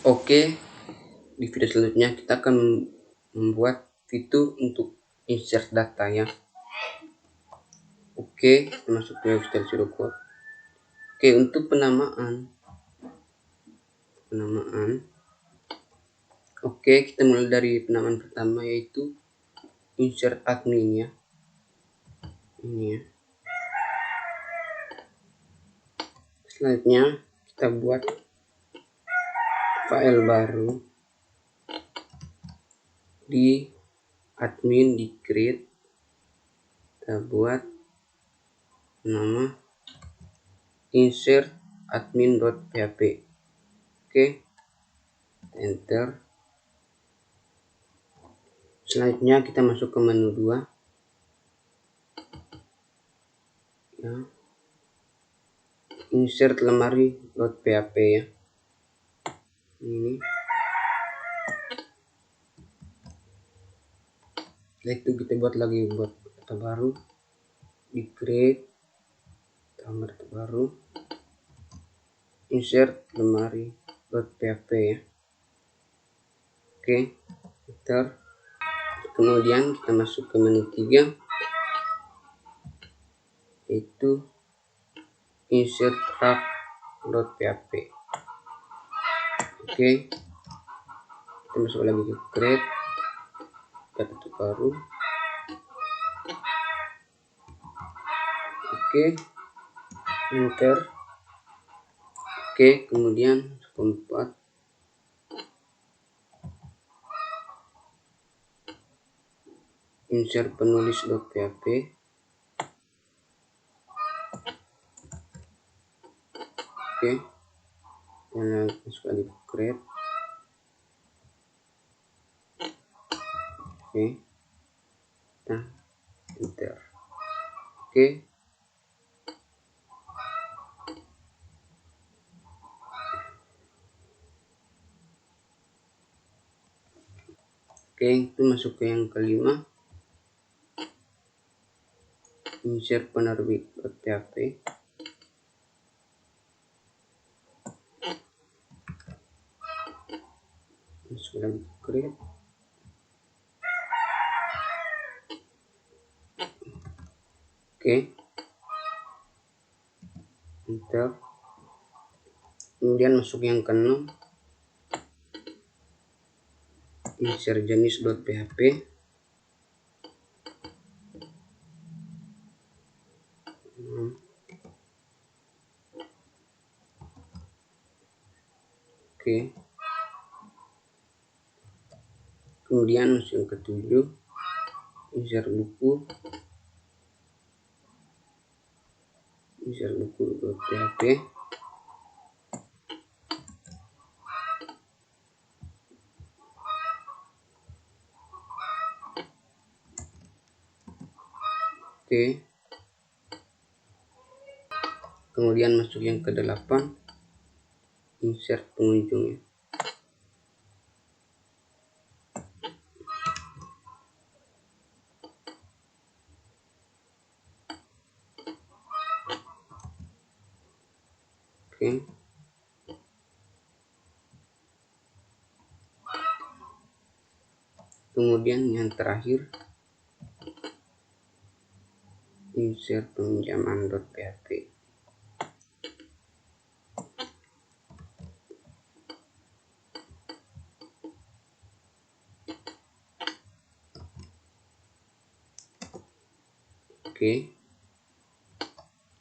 Oke, di video selanjutnya kita akan membuat fitur untuk insert data ya. Oke, masuk ke Visual Studio Code. Oke, untuk penamaan. Oke, kita mulai dari penamaan pertama, yaitu insert admin ya. Ini ya. Selanjutnya kita buat file baru di admin, di create, kita buat nama insert admin.php. Oke, enter. Selanjutnya kita masuk ke menu 2 ya, insert lemari.php ya. Ini setelah itu kita buat data baru, di create, tambah data baru, insert lemari.php ya. Oke, enter. Kemudian kita masuk ke menu 3, yaitu insert rak.php. Oke, kita masuk lagi ke create, data baru. Oke, enter. Oke, kemudian keempat, insert penulis.php. Oke, dan masuk lagi ke create. Oke, nah, enter. Oke, itu masuk ke yang kelima, insert penerbit.php. Masuk lagi ke create. Oke, enter. Kemudian masuk yang keenam, insert jenis.php. Oke, kemudian masuk yang ketujuh, insert buku.php. Oke, kemudian masuk yang ke-8, insert pengunjungnya. Oke, kemudian yang terakhir, insert pinjaman.php.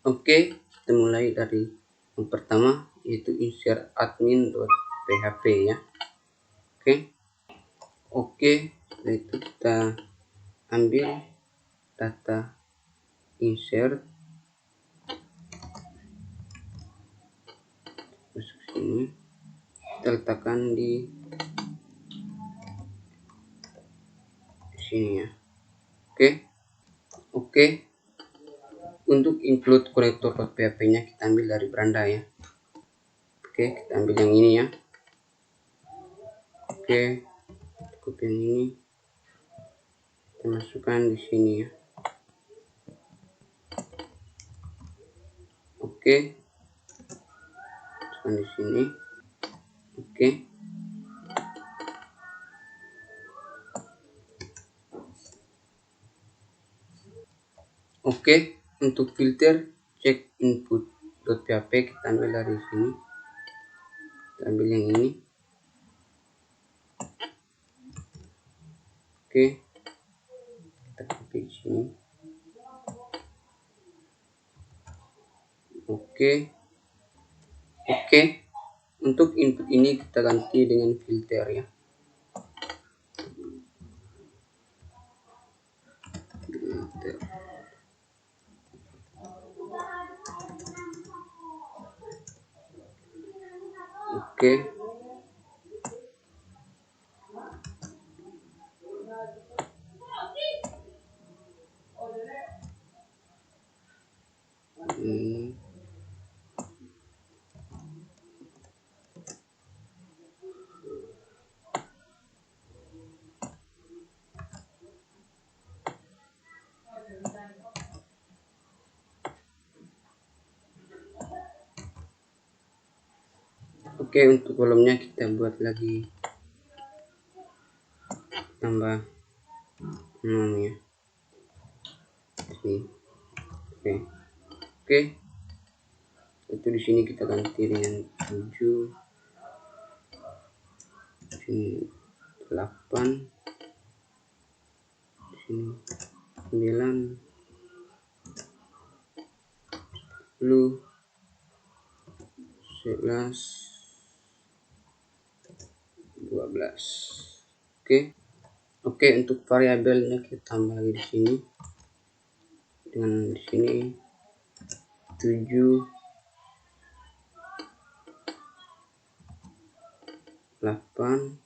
Oke, kita mulai dari yang pertama, yaitu insert admin.php ya. Oke, setelah itu kita ambil data insert, masuk sini, kita letakkan di sini ya. Oke, untuk include connector.php nya kita ambil dari Beranda ya. Oke, kita ambil yang ini ya. Oke, cukup yang ini, kita masukkan di sini ya. Oke, masukkan di sini. Oke, Oke, untuk filter cek input.php kita ambil dari sini. Kita ambil yang ini. Oke, kita copy di sini. Oke, untuk input ini kita ganti dengan filter ya. Filter. Oke. Oke, untuk kolomnya kita buat lagi tambah 6 ya. Sini. Oke. Itu di sini kita ganti dengan 7. Sini 8. Sini 9. 10. 11. 12. Oke, untuk variabelnya kita tambah lagi di sini. Dengan di sini 7, 8,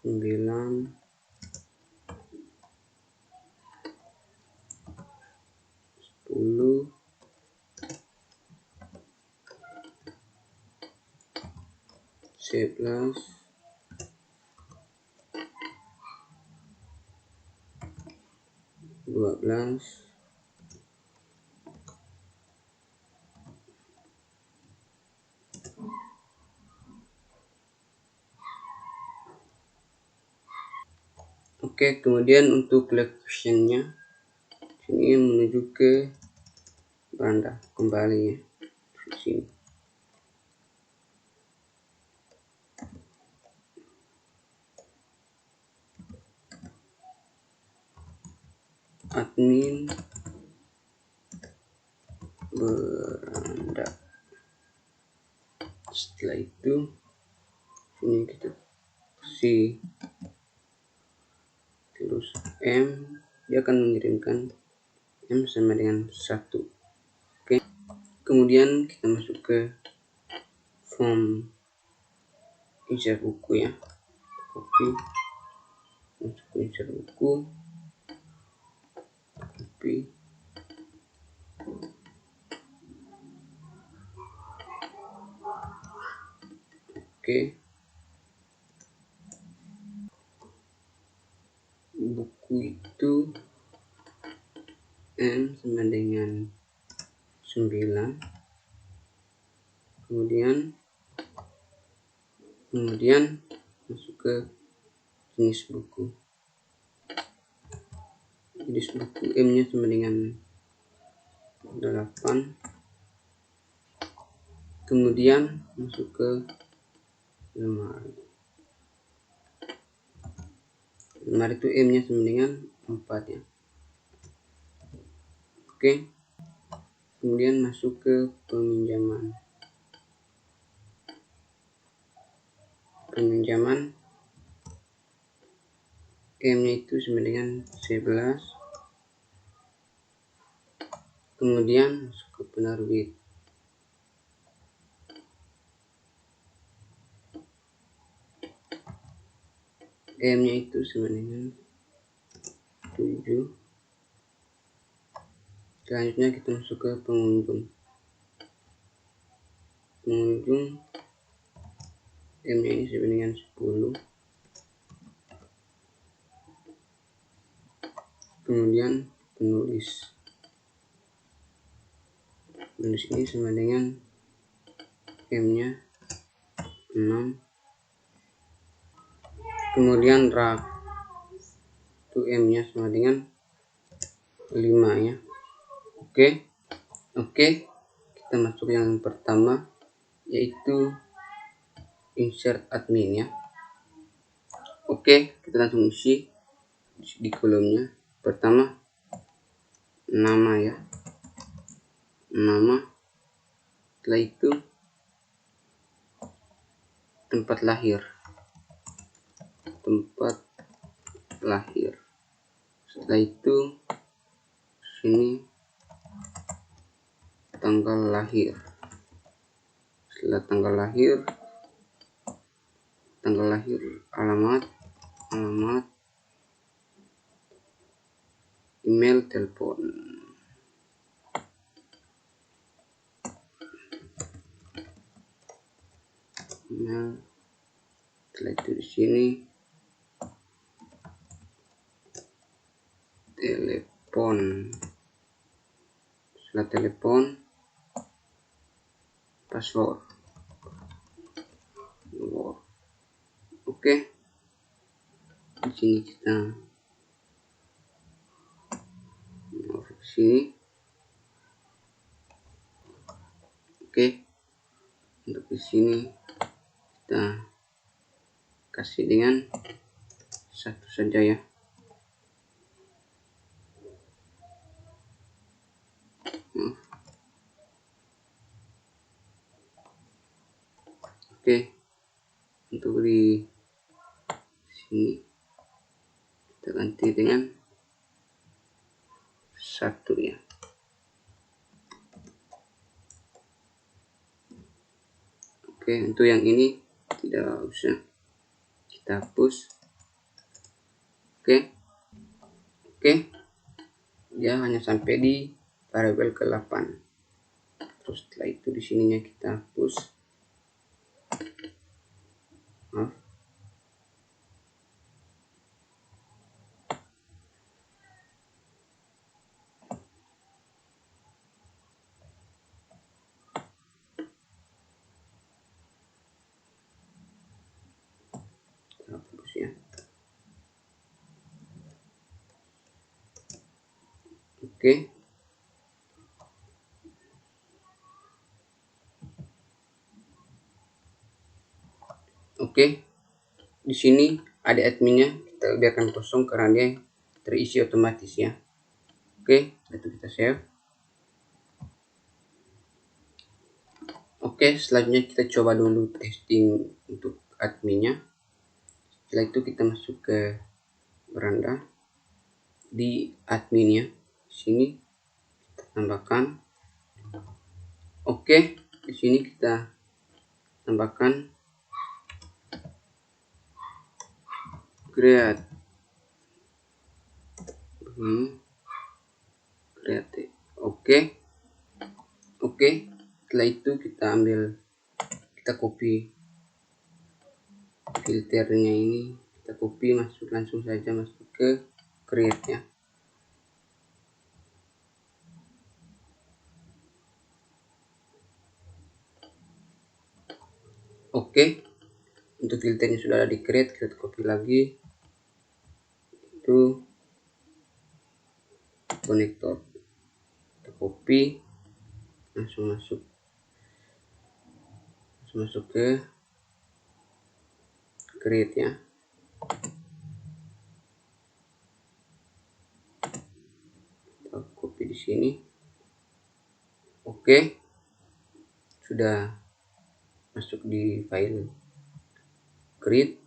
9, 10, 11, 12, 'Oke, kemudian untuk location-nya sini menuju ke beranda kembali ya. Di sini. Admin beranda. Setelah itu ini kita kasih terus M, dia akan mengirimkan M sama dengan 1. Oke, kemudian kita masuk ke form insert buku ya. Copy, masuk ke insert buku, copy. Oke, buku itu M sama dengan 9. Kemudian masuk ke jenis buku. Jenis buku M nya sama dengan 8. Kemudian masuk ke lemari. Lemari itu M nya sama dengan 4 ya. Oke, kemudian masuk ke peminjaman. M nya itu sama dengan 11. Kemudian masuk ke penerbit. M nya itu sama dengan 7. Selanjutnya kita masuk ke pengunjung. M nya ini sama dengan 10. Kemudian penulis ini sama dengan M nya 6. kemudian rak 2M nya sama dengan 5 ya. Oke, kita masuk yang pertama, yaitu insert admin ya. Oke, kita langsung isi di kolomnya. Pertama, nama ya, nama. Setelah itu tempat lahir. Setelah itu sini tanggal lahir. Setelah tanggal lahir, alamat, email, telepon. Email. Setelah itu di sini telepon. Setelah telepon, password. Oke. Di sini kita sini. Oke. Untuk di sini kita kasih dengan satu saja ya. Oke, untuk di sini kita ganti dengan satu ya. Oke, untuk yang ini tidak usah, kita hapus. Oke, ya hanya sampai di variabel ke-8. Terus setelah itu di sininya kita hapus. Maaf. Kita hapus ya. Oke. Di sini ada adminnya, kita biarkan kosong karena dia terisi otomatis ya. Oke, itu kita save. Oke, selanjutnya kita coba dulu testing untuk adminnya. Setelah itu kita masuk ke beranda di adminnya. Sini kita tambahkan. Oke, di sini kita tambahkan create. Create. Oke. Setelah itu kita copy filternya ini, kita copy langsung saja masuk ke create ya. Oke, untuk filternya sudah ada di create, kita copy lagi. Itu konektor, kita copy langsung masuk ke create ya. Kita copy di sini. Oke, sudah masuk di file create.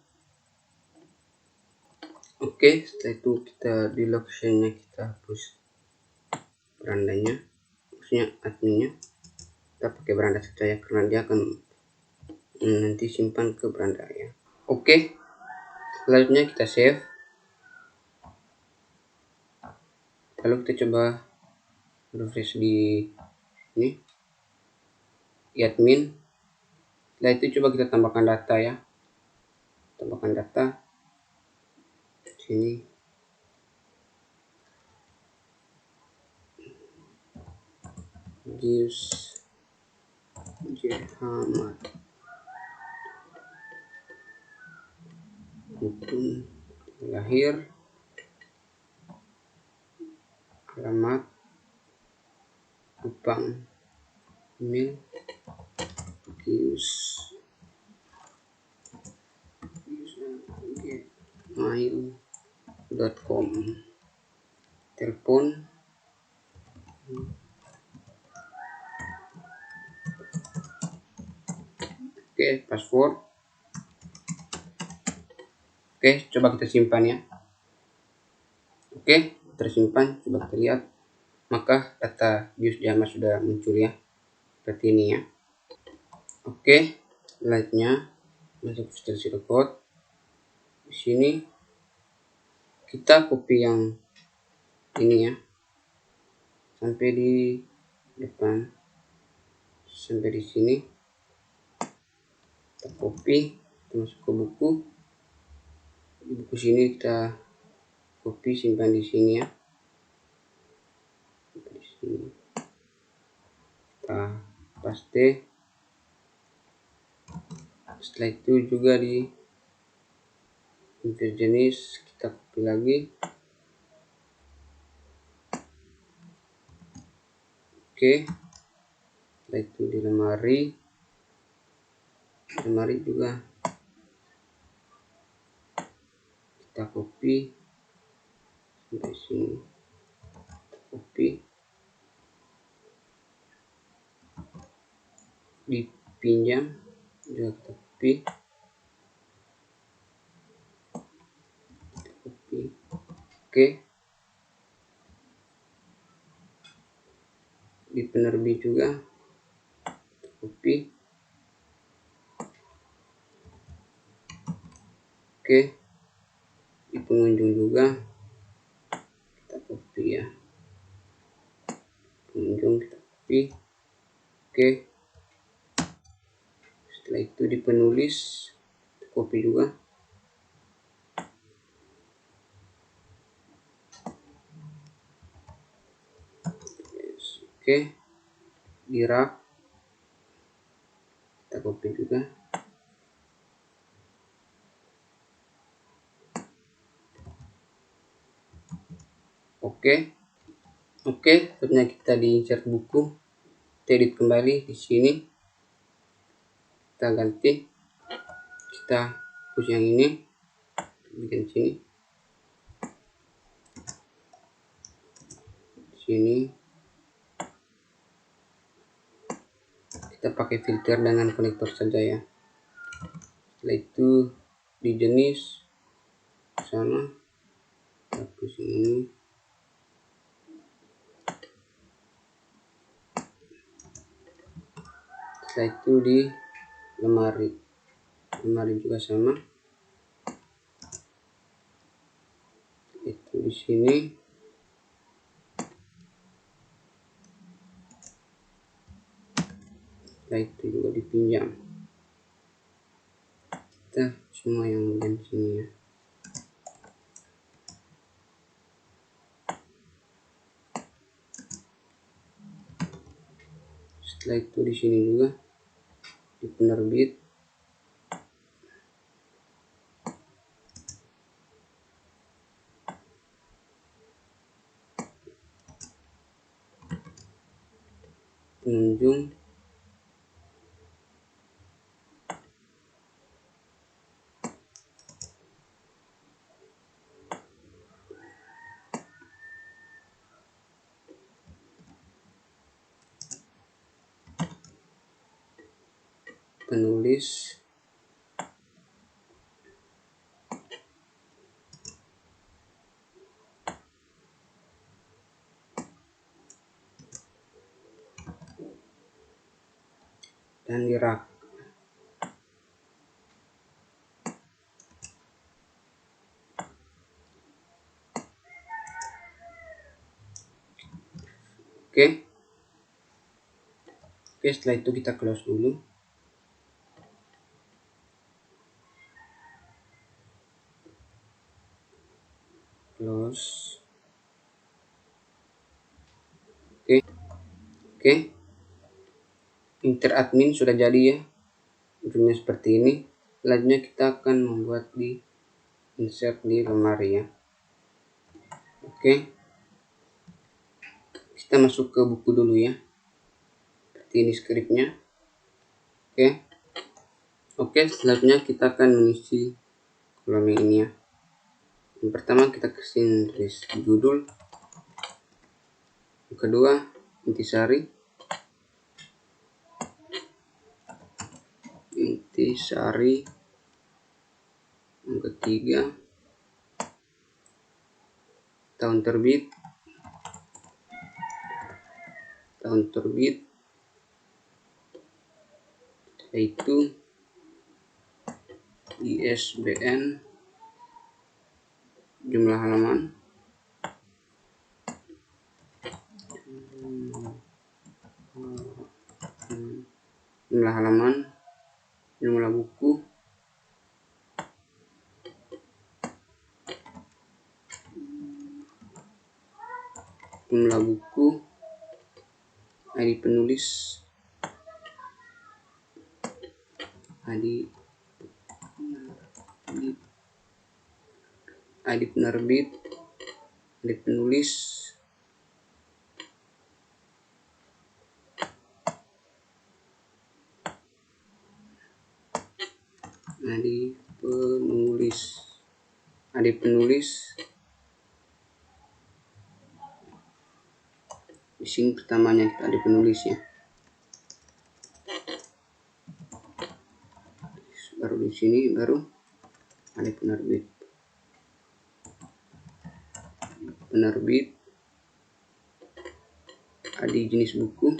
Oke, setelah itu kita di location-nya kita hapus berandanya, maksudnya adminnya. Kita pakai beranda saja karena dia akan nanti simpan ke beranda ya. Oke, selanjutnya kita save. Lalu kita coba refresh di ini admin. Setelah itu coba kita tambahkan data ya. Tambahkan data sini. Gives Jehamad buku lahir, alamat, Kupang, email, mail.com, telepon, password. Coba kita simpan ya. Tersimpan, coba kita lihat. Maka data BIOS Jama sudah muncul ya, seperti ini ya. Selanjutnya masuk Visual Serial Code. Di sini kita copy yang ini ya, sampai di depan, sampai di sini. Kita copy, kita masuk ke buku. Di buku sini kita copy, simpan di sini ya. Di sini kita paste. Setelah itu juga di info jenis kita copy lagi. Setelah itu di lemari juga kita copy sampai sini, kita copy. Di pinjam juga kita copy, di penerbit juga kita copy. Di pengunjung juga kita copy ya, pengunjung kita copy. Setelah itu di penulis kita copy juga. Di rak kita copy juga. Selanjutnya kita di insert buku, kita edit kembali di sini, kita ganti, kita hapus yang ini, bikin sini, kita pakai filter dengan konektor saja ya. Setelah itu di jenis sana, hapus ini. Setelah itu di lemari juga sama. Itu di sini. Setelah itu juga dipinjam. Kita semua yang di sini ya. Setelah itu di sini juga di penerbit, pengunjung, penulis, dan di rak. Setelah itu kita close dulu. Close. Inter admin sudah jadi ya. Bentuknya seperti ini. Selanjutnya kita akan membuat di insert di lemari ya. Oke, kita masuk ke buku dulu ya, seperti ini skripnya. Oke, selanjutnya kita akan mengisi kolom yang ini ya. Yang pertama kita kasih tulis judul, yang kedua intisari, yang ketiga tahun terbit, yaitu ISBN, jumlah halaman, jumlah buku, ID penulis, ID penerbit, ID penulis, di sini pertamanya kita ada penulis ya, baru di sini baru ada penerbit, ID jenis buku,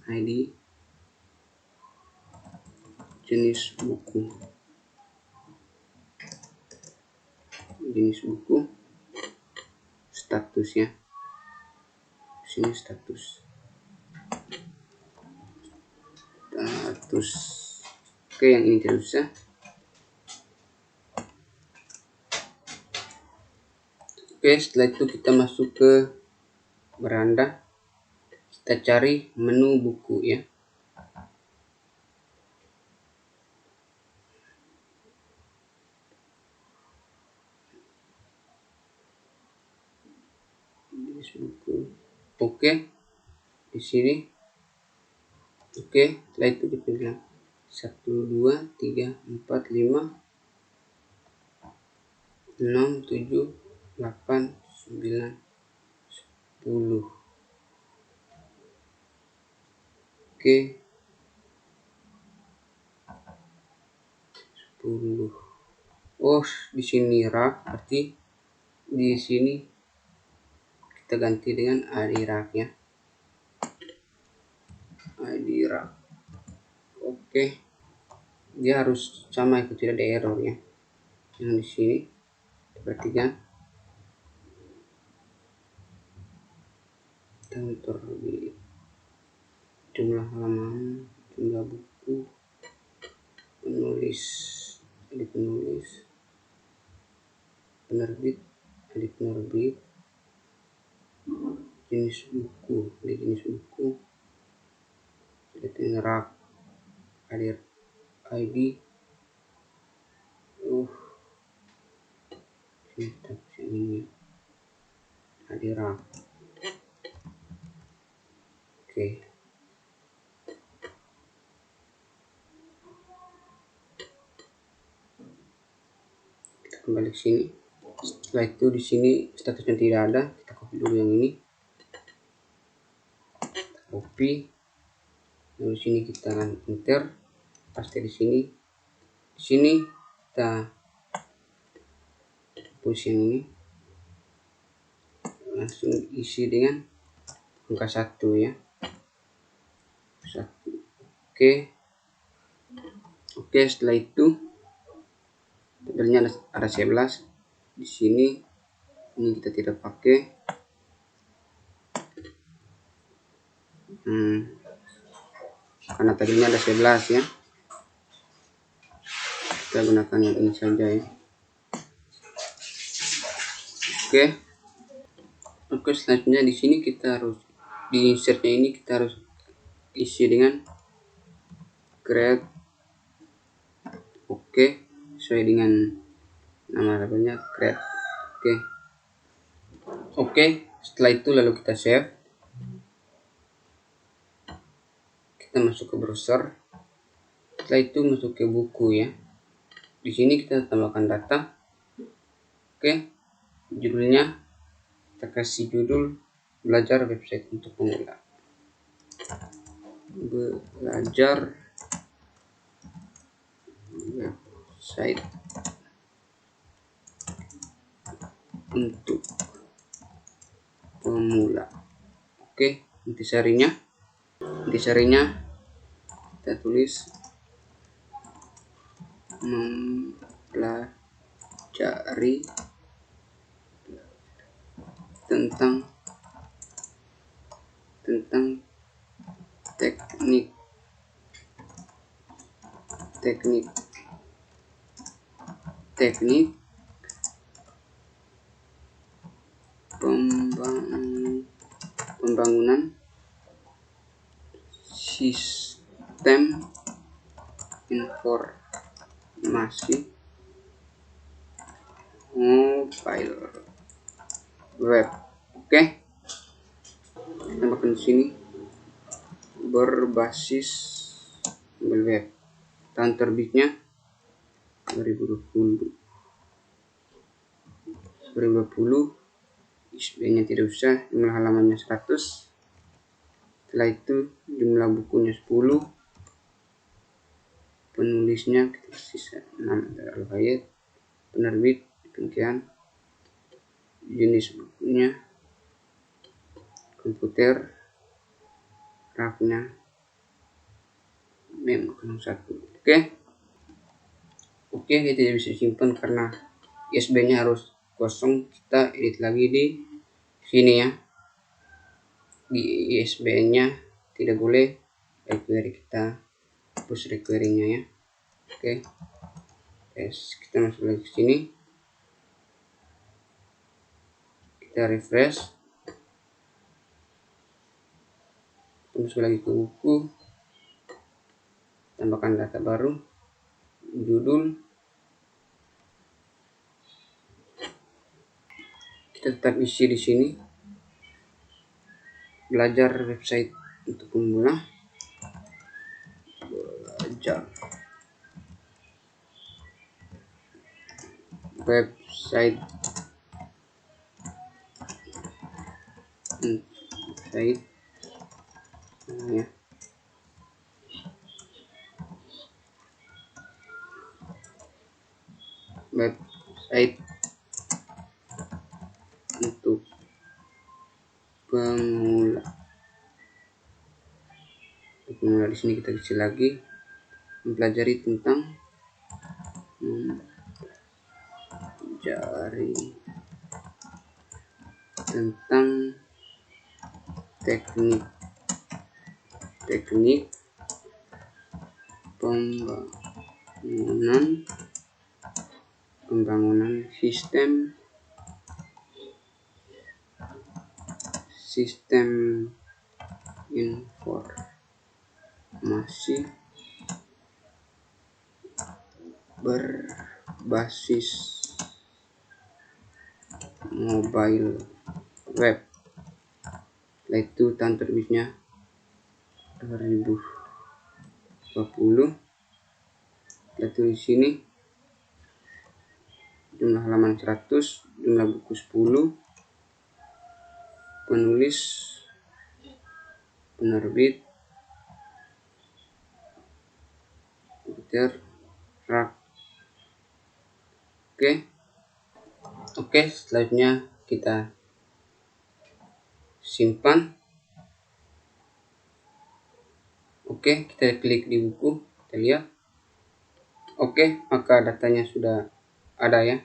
ID jenis buku, status ya, sini status. Oke, yang ini tidak usah. Oke, setelah itu kita masuk ke beranda, kita cari menu buku ya. Oke, di sini. Oke, setelah itu kita bilang 1, 2, 3, 4, 5, 6, 7, 8, 9, 10. Oke, 10. Oh, di sini rak, berarti di sini kita ganti dengan ID rak ya. ID rak. Oke, dia harus sama, itu tidak ada error ya. Yang di sini perhatikan, tahun terbit, jumlah halaman, jumlah buku, penulis, penerbit, jenis buku, rak, ID, ini ID rak. Oke, kita kembali ke sini. Setelah itu di sini statusnya tidak ada, kita copy dulu yang ini, lalu di sini kita enter, paste di sini. Di sini kita hapus yang ini, langsung isi dengan angka 1 ya. 1. Oke, setelah itu tabelnya ada 11. Di sini ini kita tidak pakai. Karena tabelnya ada 11 ya. Kita gunakan yang ini saja ya. Oke, selanjutnya di sini kita harus di insertnya ini kita harus isi dengan create Oke, sesuai dengan nama labelnya create. Oke, setelah itu lalu kita save. Kita masuk ke browser. Setelah itu masuk ke buku ya. Di sini kita tambahkan data. Oke, judulnya kita kasih judul belajar website untuk pemula. Belajar website untuk pemula. Oke, intisarinya kita tulis mempelajari tentang teknik pembangunan sistem informasi mobile web. Oke, tambahkan di sini berbasis mobile web. Tahun terbitnya 2020. ISBN-nya tidak usah, jumlah halamannya 100. Setelah itu jumlah bukunya 10. Penulisnya kita sisa 6 Al-Hayat. Penerbit demikian. Jenis bukunya komputer. Rafnya mem 1. Oke, kita tidak bisa simpan karena ISBN-nya harus kosong. Kita edit lagi di sini ya. Di ISBN-nya tidak boleh require, kita hapus require-nya ya. Oke. Kita masuk lagi ke sini. Kita refresh. Kita masuk lagi ke buku. Tambahkan data baru. Judul. Kita tetap isi di sini. Belajar website untuk pemula. Belajar website ya. Website untuk pemula. Di sini kita isi lagi mempelajari tentang teknik pembangunan sistem informasi berbasis mobile web. Setelah itu tahun terbitnya 2020. Kita tulis sini jumlah halaman 100, jumlah buku 10, penulis, penerbit, komputer, rak. Oke, selanjutnya kita simpan. Oke, kita klik di buku, kita lihat. Oke, maka datanya sudah ada ya.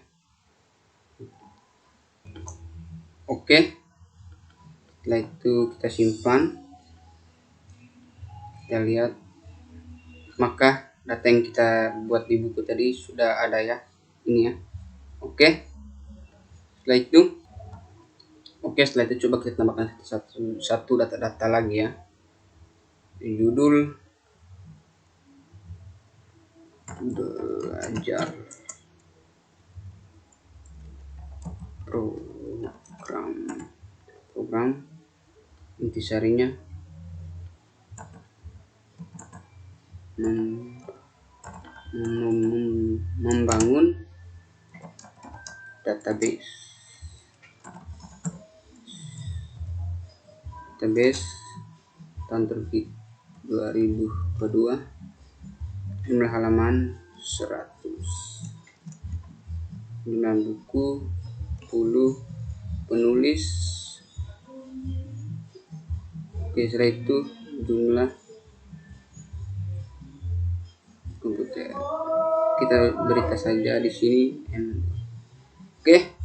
Oke, setelah itu kita simpan. Kita lihat, maka data yang kita buat di buku tadi sudah ada ya. Ini ya. Oke, setelah itu coba kita tambahkan satu data lagi ya. Judul belajar program intisarinya membangun database tahun terbit 2022, jumlah halaman 100, jumlah buku 10, penulis. Oke, setelah itu jumlah komputer kita berita saja di sini. Oke,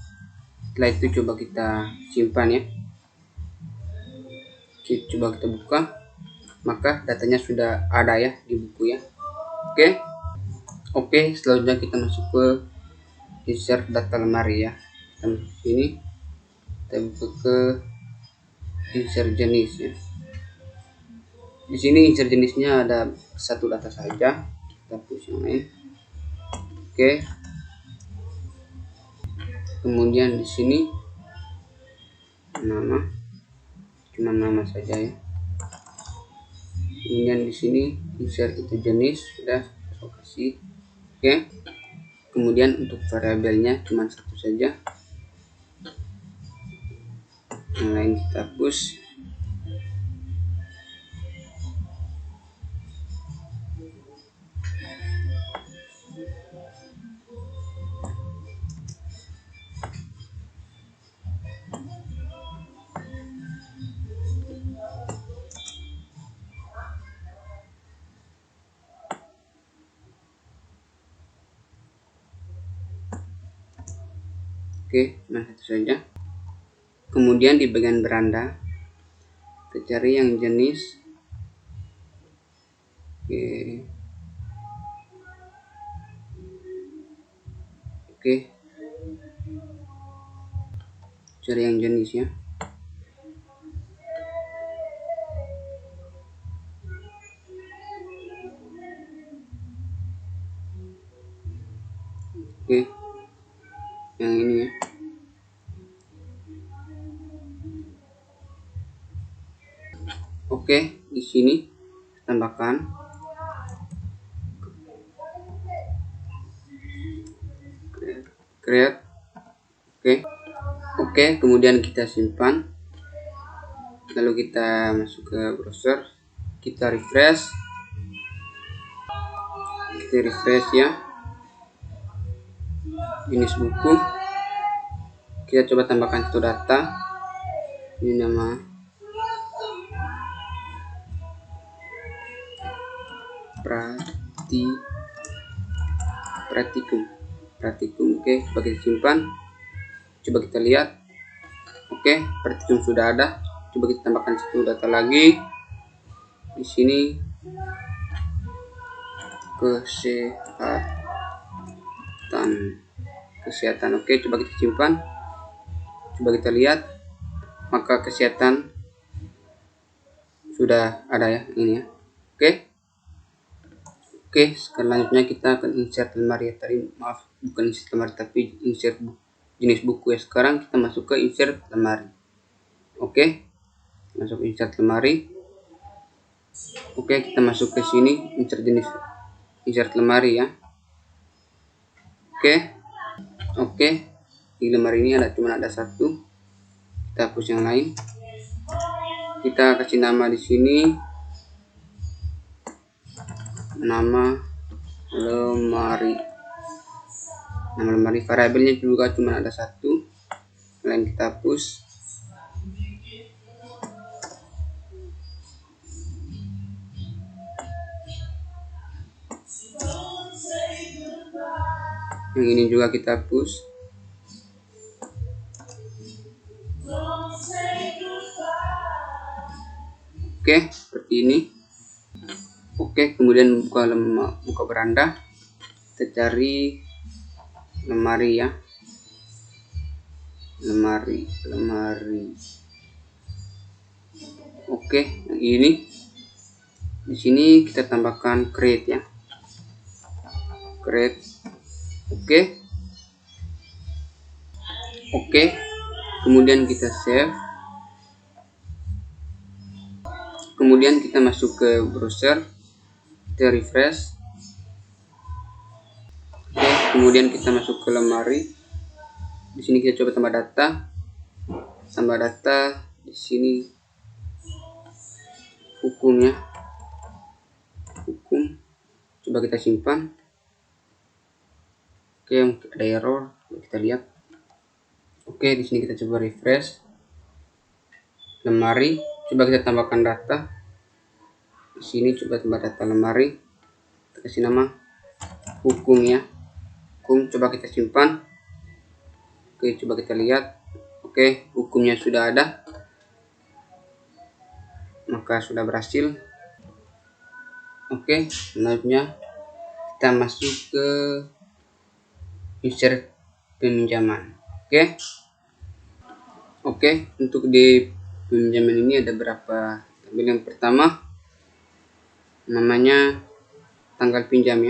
setelah itu coba kita simpan ya. Coba kita buka, maka datanya sudah ada ya di buku ya. Oke, selanjutnya kita masuk ke insert data lemari ya. Kita masuk sini, kita buka ke insert jenis ya. Di sini insert jenisnya ada satu data saja, kita hapus yang lain. Oke, kemudian di sini nama, cuma nama saja ya. Kemudian di sini insert itu jenis sudah saya kasih. Oke, kemudian untuk variabelnya cuma satu saja, yang lain kita hapus. Oke, nah itu saja. Kemudian di bagian beranda kita cari yang jenis. Oke, cari yang jenis ya. Oke, yang ini ya. Oke, di sini tambahkan create. Oke, kemudian kita simpan, lalu kita masuk ke browser, kita refresh ya. Jenis buku kita coba tambahkan satu data, ini nama pratikum. Oke, coba kita simpan, coba kita lihat. Oke, pratikum sudah ada. Coba kita tambahkan satu data lagi di sini, kesehatan. Oke, coba kita simpan, coba kita lihat, maka kesehatan sudah ada ya, ini ya. Oke, selanjutnya kita akan insert lemari. Tadi maaf, bukan insert lemari tapi insert jenis buku ya. Sekarang kita masuk ke insert lemari. Oke, masuk insert lemari. Oke, kita masuk ke sini, insert jenis, insert lemari ya. Oke, di lemari ini cuma ada satu. Kita hapus yang lain. Kita kasih nama di sini, nama lemari. Variabelnya juga cuma ada satu, lain kita hapus. Yang ini juga kita hapus. Oke, seperti ini. Oke, kemudian buka beranda, kita cari lemari ya. Lemari. Oke, yang ini. Di sini kita tambahkan create ya. create. Oke, kemudian kita save, kemudian kita masuk ke browser, kita refresh. Oke, kemudian kita masuk ke lemari. Di sini kita coba tambah data, di sini hukum, coba kita simpan. Oke, ada error, kita lihat. Oke, di sini kita coba refresh lemari, coba kita tambahkan data. Di sini coba tambah data lemari, kita kasih nama hukum, coba kita simpan. Oke, coba kita lihat. Oke, hukumnya sudah ada, maka sudah berhasil. Oke, selanjutnya kita masuk ke insert peminjaman. Oke, untuk di peminjaman ini ada berapa tabel. Yang pertama namanya tanggal pinjam,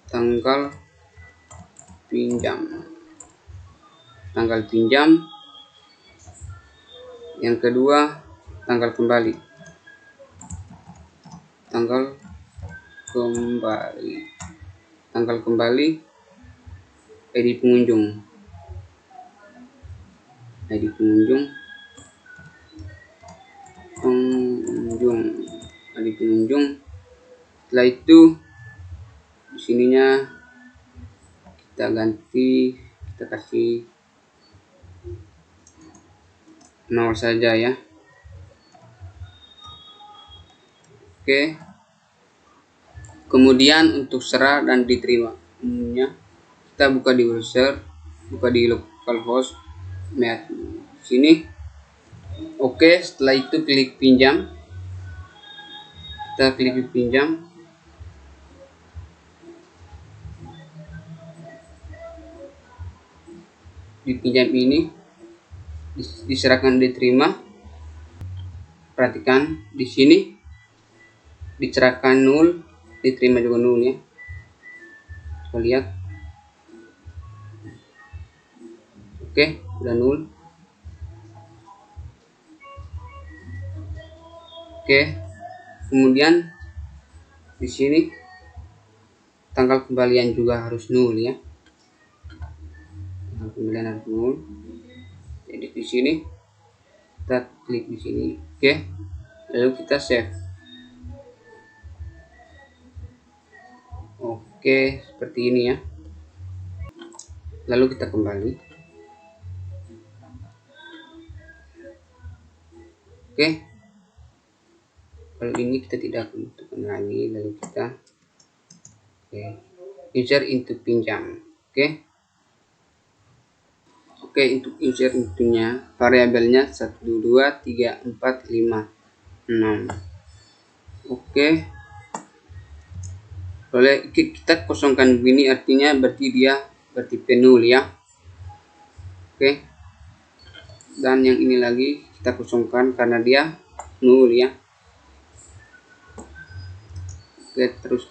tanggal pinjam. Yang kedua tanggal kembali, ID pengunjung. Setelah itu di sininya kita ganti, kita kasih 0 saja ya. Oke, kemudian untuk serah dan diterima kita buka di browser, buka di localhost sini. Oke, setelah itu klik pinjam, kita klik pinjam. Di pinjam ini diserahkan diterima. Perhatikan di sini dicerahkan 0, diterima juga 0 ya. Coba lihat. Oke, udah 0. Oke, kemudian di sini tanggal kembalian juga harus 0 ya. Tanggal kembalian harus 0. Jadi di sini kita klik di sini. Oke, lalu kita save. Oke, seperti ini ya. Lalu kita kembali. Oke, kalau ini kita tidak tentukan lagi, lalu kita insert into pinjam. Oke, untuk insert intinya variabelnya 1 2 3 4 5 6. Oke, boleh kita kosongkan begini, artinya berarti penuh ya. Oke, dan yang ini lagi kita kosongkan karena dia 0 ya. Oke, terus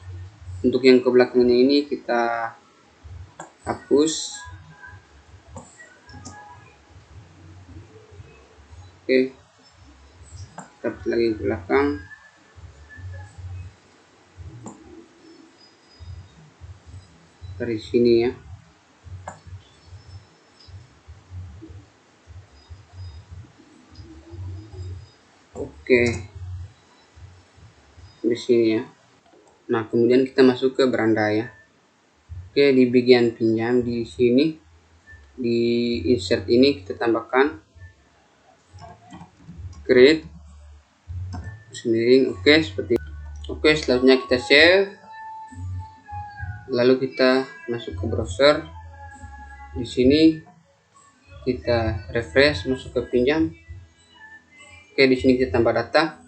untuk yang ke belakangnya ini kita hapus. Oke, kita hapus lagi ke belakang. Dari sini ya. Oke, di sini ya. Nah, kemudian kita masuk ke beranda ya. Oke, di bagian pinjam di sini di insert ini kita tambahkan create sendiri. Oke, seperti ini. Oke, selanjutnya kita save. Lalu kita masuk ke browser. Di sini kita refresh, masuk ke pinjam. Oke, di sini kita tambah data.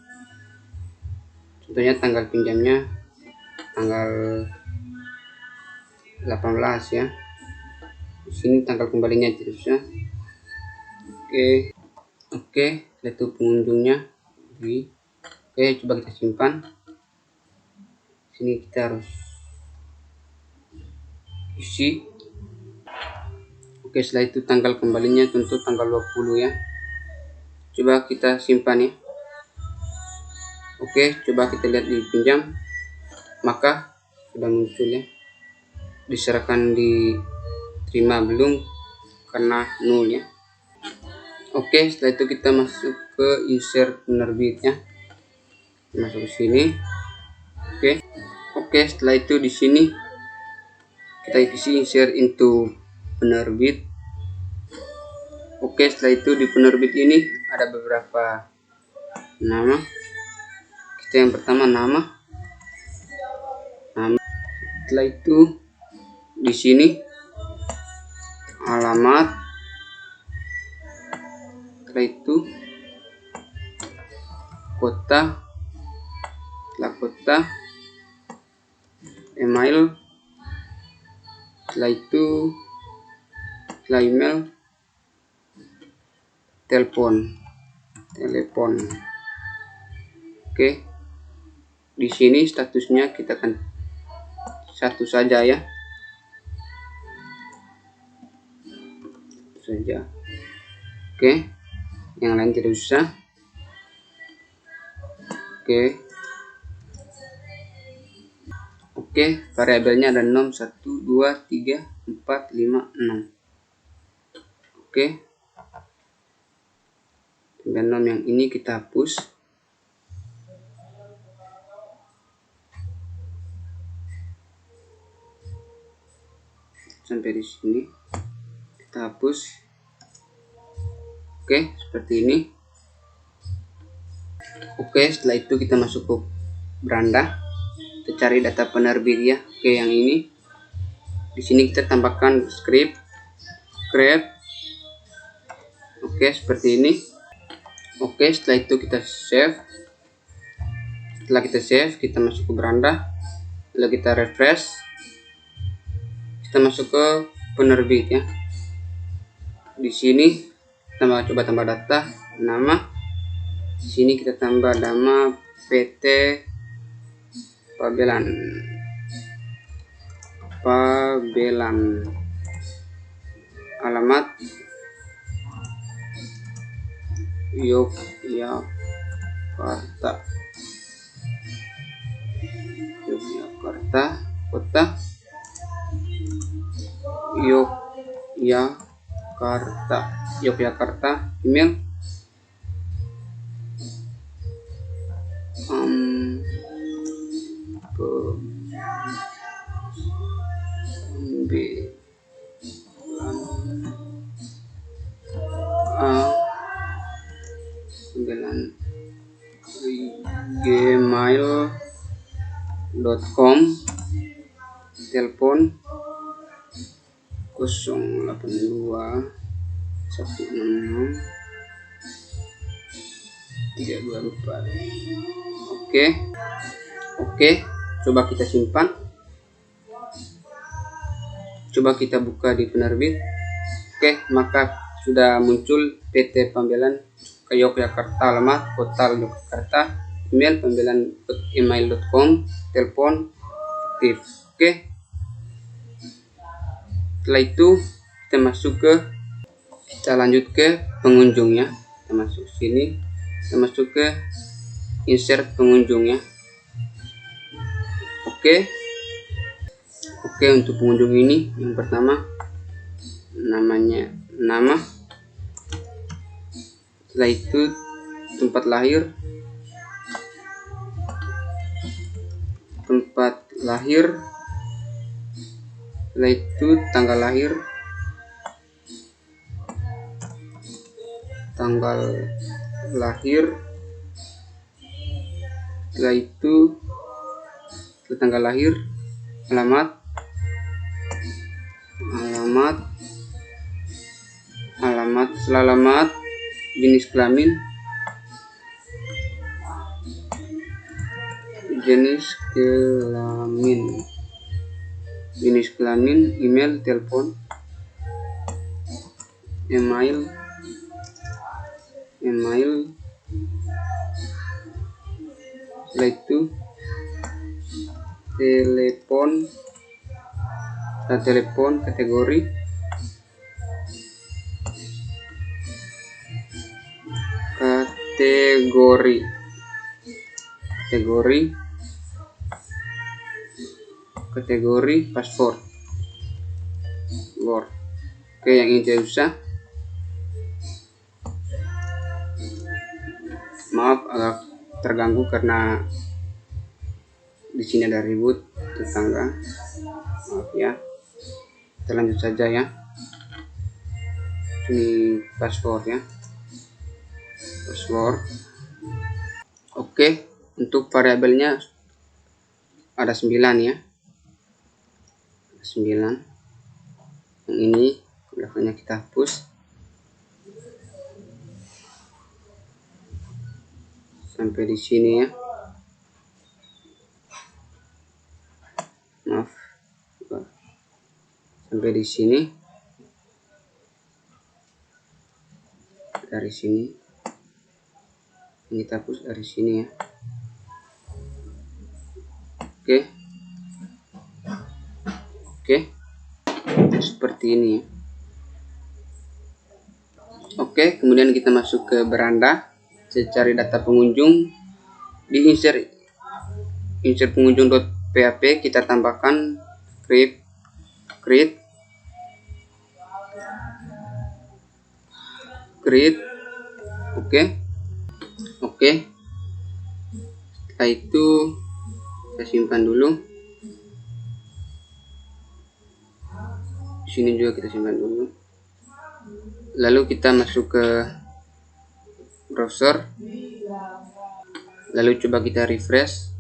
Contohnya tanggal pinjamnya tanggal 18 ya. Di sini tanggal kembalinya terusnya. Oke, itu pengunjungnya. Oke, coba kita simpan. Sini kita harus isi. Oke, setelah itu tanggal kembalinya tentu tanggal 20 ya. Coba kita simpan ya. Oke, coba kita lihat di pinjam, maka sudah muncul ya. Diserahkan, diterima belum, karena 0 ya. Oke, setelah itu kita masuk ke insert penerbitnya. Masuk ke sini. Oke, setelah itu di sini kita isi insert into penerbit. Oke, setelah itu di penerbit ini ada beberapa nama. Kita yang pertama nama. Setelah itu di sini alamat. Setelah itu kota. Setelah kota email. Setelah itu email telepon. Oke, di sini statusnya kita akan satu saja ya, saja. Oke, yang lain tidak usah. Oke, variabelnya ada 6, 1, 2, 3, 4, 5, 6. Oke, dan nom yang ini kita hapus. Sampai di sini kita hapus. Oke, seperti ini. Oke, setelah itu kita masuk ke beranda. Kita cari data penerbit ya. Oke, yang ini. Di sini kita tambahkan script. Oke, seperti ini. Oke, setelah itu kita save. Setelah kita save, kita masuk ke beranda. Lalu kita refresh. Kita masuk ke penerbit ya. Di sini kita coba tambah data, nama. Di sini kita tambah nama PT Pabelan. Alamat Yogyakarta. Kota Yogyakarta. Email gmail.com. Telepon 082 166 324. Oke, coba kita simpan. Coba kita buka di penerbit. Oke, maka sudah muncul PT Pabelan Yogyakarta, alamat kota Yogyakarta, email pabelan@gmail.com, telepon aktif. Oke, setelah itu kita lanjut ke pengunjungnya. Kita masuk sini, kita masuk ke insert pengunjungnya. Oke, untuk pengunjung ini yang pertama namanya nama. Setelah itu tempat lahir. Setelah itu tanggal lahir. Setelah itu tanggal lahir, alamat, setelah alamat, jenis kelamin, email, telepon, email. Setelah itu telepon, kategori password. Oke, yang ini tidak usah. Maaf agak terganggu karena di sini ada ribut tetangga. Maaf ya. Kita lanjut saja ya. Ini password ya. Password. Oke, untuk variabelnya ada 9 ya. 9. Yang ini belakangnya kita hapus sampai di sini ya. Maaf, sampai di sini. Dari sini ini kita hapus dari sini ya. Oke, seperti ini ya. Oke, kemudian kita masuk ke beranda, cari data pengunjung, di insert pengunjung.php kita tambahkan create. Oke. Setelah itu kita simpan dulu. Di sini juga kita simpan dulu. Lalu kita masuk ke browser. Lalu coba kita refresh.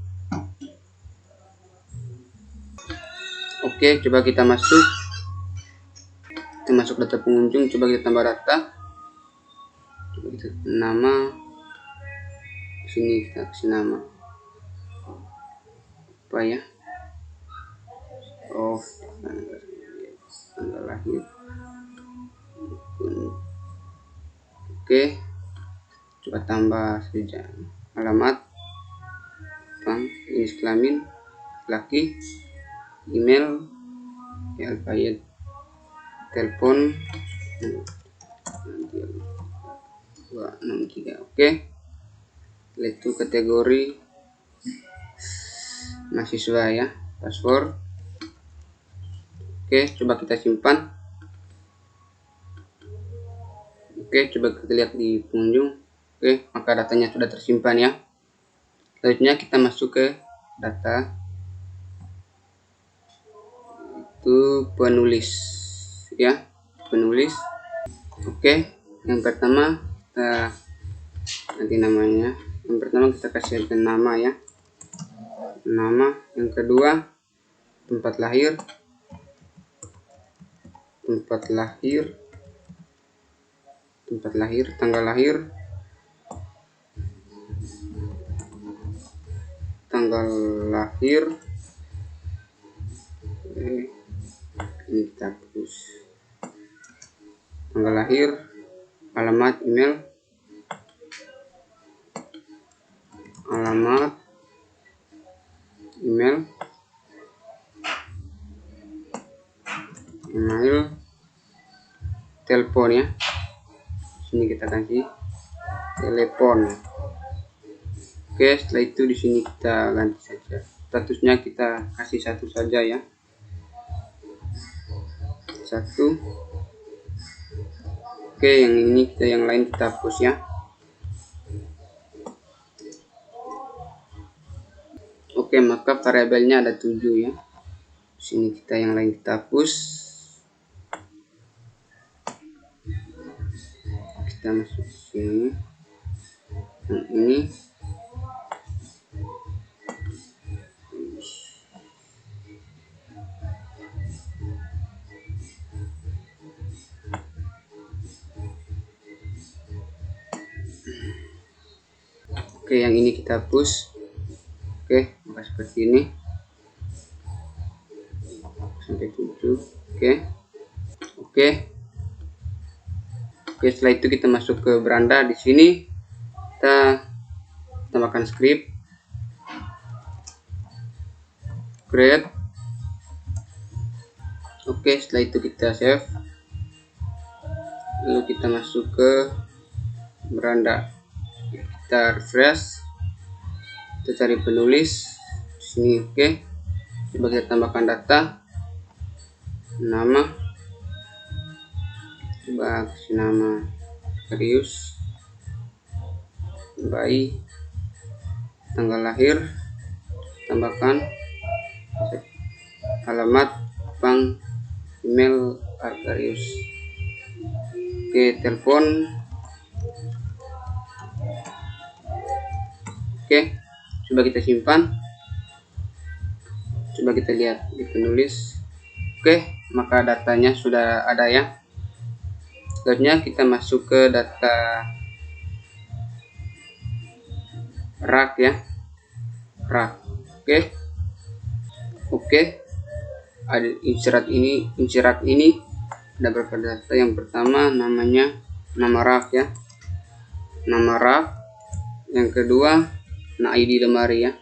Oke, coba kita masuk. Kita masuk data pengunjung, coba kita tambah data. Coba kita nama. Sini kita kasih nama. Apa ya? Oh, tanggal lahir. Oke, coba tambah saja alamat, jenis kelamin laki, email ya Alfayed, telepon 263. Oke, itu kategori mahasiswa ya, password. Oke, coba kita simpan. Oke, coba kita lihat di pengunjung. Oke, maka datanya sudah tersimpan ya. Selanjutnya kita masuk ke data itu penulis ya, penulis. Oke, yang pertama kita nanti namanya. Yang pertama kita kasih nama ya, nama. Yang kedua tempat lahir, tanggal lahir, ini kita hapus. Tanggal lahir, alamat, email, telepon ya. Sini kita kasih telepon. Oke, setelah itu di sini kita ganti saja statusnya, kita kasih 1 saja ya, 1. Oke, yang lain kita hapus ya. Oke, maka variabelnya ada 7 ya. Di sini kita yang lain kita hapus. Kita masuk sini. Yang ini oke, yang ini kita hapus. Oke, maka seperti ini sampai 7. Oke, setelah itu kita masuk ke beranda. Di sini kita tambahkan script. create. Oke, setelah itu kita save, lalu kita masuk ke beranda, kita refresh, kita cari penulis di sini. Oke, coba kita tambahkan data, nama, coba kasih nama Serius, bayi, tanggal lahir, tambahkan alamat, bank, email Argarius. Oke, telepon. Oke, coba kita simpan, coba kita lihat di penulis. Oke, maka datanya sudah ada ya. Selanjutnya kita masuk ke data rak ya, rak. Oke, ada inserat ini ada beberapa data. Yang pertama namanya nama rak ya, nama rak. Yang kedua ID lemari ya,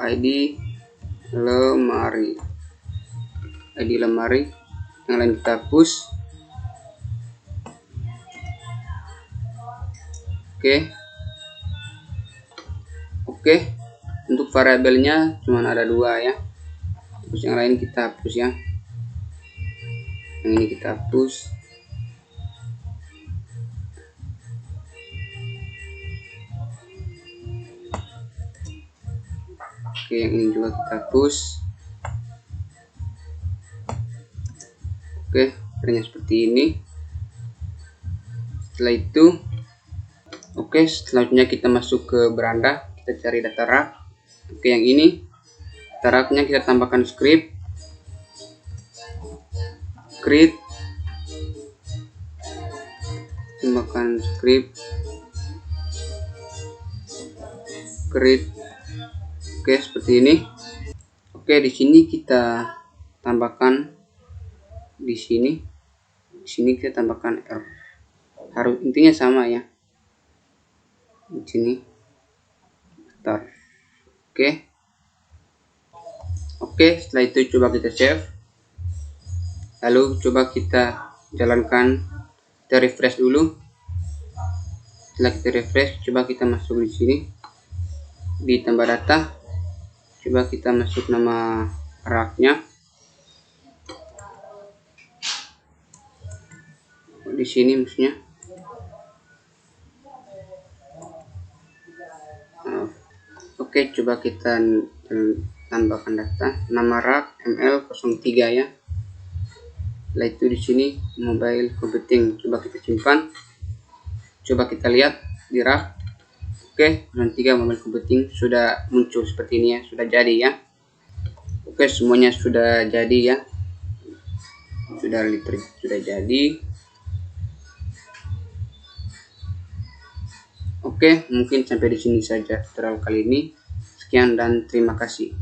ID lemari. Yang lain kita hapus. Oke, untuk variabelnya cuma ada 2 ya, terus yang lain kita hapus ya, yang ini kita hapus. Oke, yang ini juga kita hapus. Oke, caranya seperti ini. Setelah itu, oke, selanjutnya kita masuk ke beranda, kita cari data rak. Oke, yang ini data raknya kita tambahkan script, create, tambahkan script, create. Oke, seperti ini. Oke, di sini kita tambahkan di sini kita tambahkan R. Harus intinya sama ya. Di sini start. Oke, setelah itu coba kita save. Lalu coba kita jalankan, kita refresh dulu. Setelah kita refresh, coba kita masuk di sini di tambah data. Coba kita masuk nama raknya. Di sini maksudnya. Oke, coba kita tambahkan data. Nama rak ML03 ya. Setelah itu di sini mobile computing. Coba kita simpan. Coba kita lihat di rak. Oke, 03 mobile computing sudah muncul seperti ini ya, sudah jadi ya. Oke, semuanya sudah jadi ya, sudah jadi. Oke, mungkin sampai di sini saja tutorial kali ini. Sekian dan terima kasih.